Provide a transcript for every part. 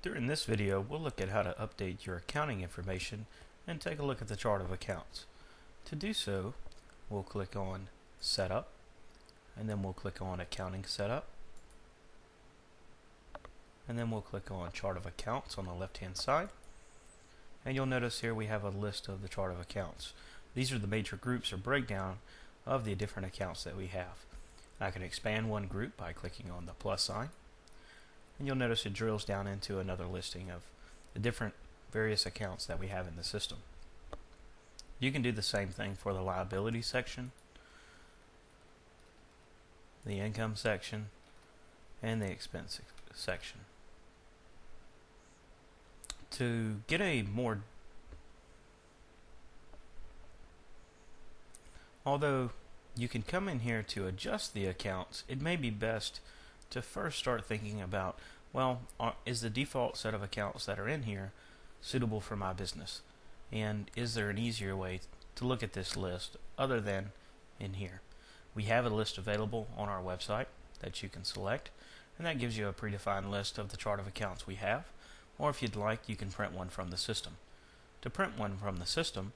During this video, we'll look at how to update your accounting information and take a look at the chart of accounts. To do so, we'll click on Setup, and then we'll click on Accounting Setup, and then we'll click on Chart of Accounts on the left-hand side. And you'll notice here we have a list of the chart of accounts. These are the major groups or breakdown of the different accounts that we have. I can expand one group by clicking on the plus sign, and you'll notice it drills down into another listing of the different various accounts that we have in the system. You can do the same thing for the liability section, the income section, and the expense section. To get a more Although you can come in here to adjust the accounts, it may be best to first start thinking about, well, is the default set of accounts that are in here suitable for my business? And is there an easier way to look at this list other than in here? We have a list available on our website that you can select, and that gives you a predefined list of the chart of accounts we have, or if you'd like, you can print one from the system. To print one from the system,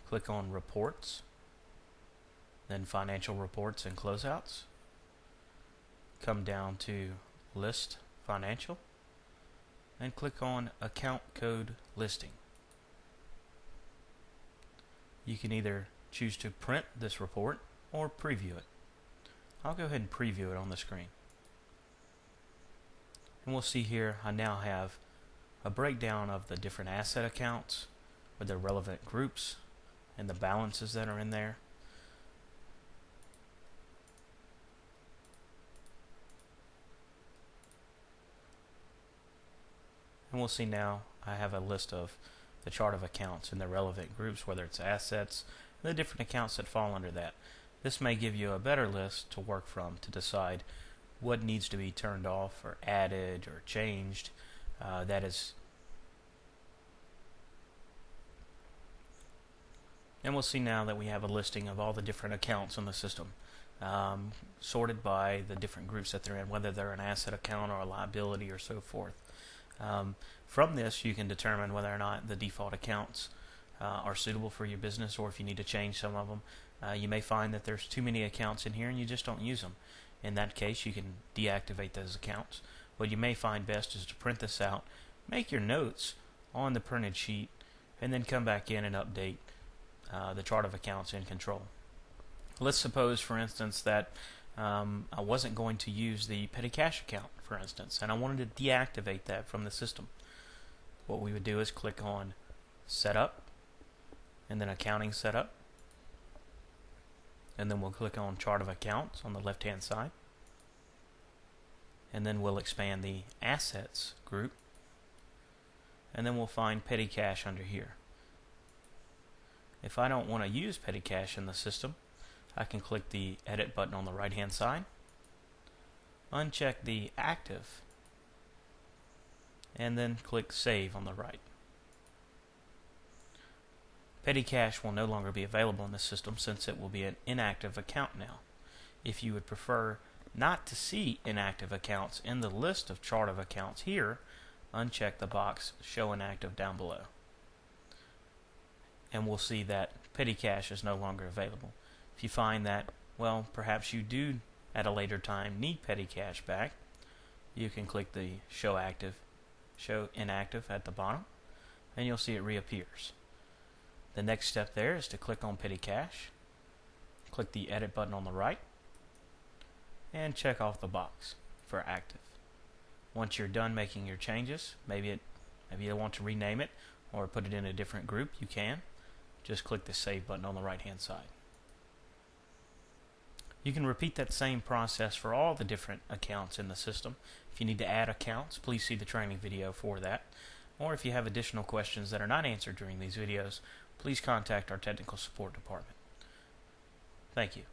click on Reports, then Financial Reports and Closeouts. Come down to List Financial and click on Account Code Listing. You can either choose to print this report or preview it. I'll go ahead and preview it on the screen. And we'll see here I now have a breakdown of the different asset accounts with their relevant groups and the balances that are in there. And we'll see now I have a list of the chart of accounts and the relevant groups, whether it's assets and the different accounts that fall under that. This may give you a better list to work from to decide what needs to be turned off or added or changed. And we'll see now that we have a listing of all the different accounts in the system, sorted by the different groups that they're in, whether they're an asset account or a liability or so forth. From this, you can determine whether or not the default accounts are suitable for your business, or if you need to change some of them. You may find that there's too many accounts in here and you just don't use them. In that case, you can deactivate those accounts. What you may find best is to print this out, make your notes on the printed sheet, and then come back in and update the chart of accounts in Control. Let's suppose, for instance, that I wasn't going to use the petty cash account, for instance, and I wanted to deactivate that from the system. What we would do is click on Setup, and then Accounting Setup, and then we'll click on Chart of Accounts on the left-hand side, and then we'll expand the Assets group, and then we'll find Petty Cash under here. If I don't want to use petty cash in the system, I can click the Edit button on the right-hand side, uncheck the Active, and then click Save on the right. Petty cash will no longer be available in the system since it will be an inactive account now. If you would prefer not to see inactive accounts in the list of chart of accounts here, uncheck the box Show Inactive down below. And we'll see that petty cash is no longer available. If you find that, well, perhaps you do at a later time need petty cash back, you can click the Show Inactive at the bottom, and you'll see it reappears. The next step there is to click on petty cash, click the Edit button on the right, and check off the box for active. Once you're done making your changes, maybe you want to rename it or put it in a different group, you can. Just click the Save button on the right-hand side. You can repeat that same process for all the different accounts in the system. If you need to add accounts, please see the training video for that. Or if you have additional questions that are not answered during these videos, please contact our technical support department. Thank you.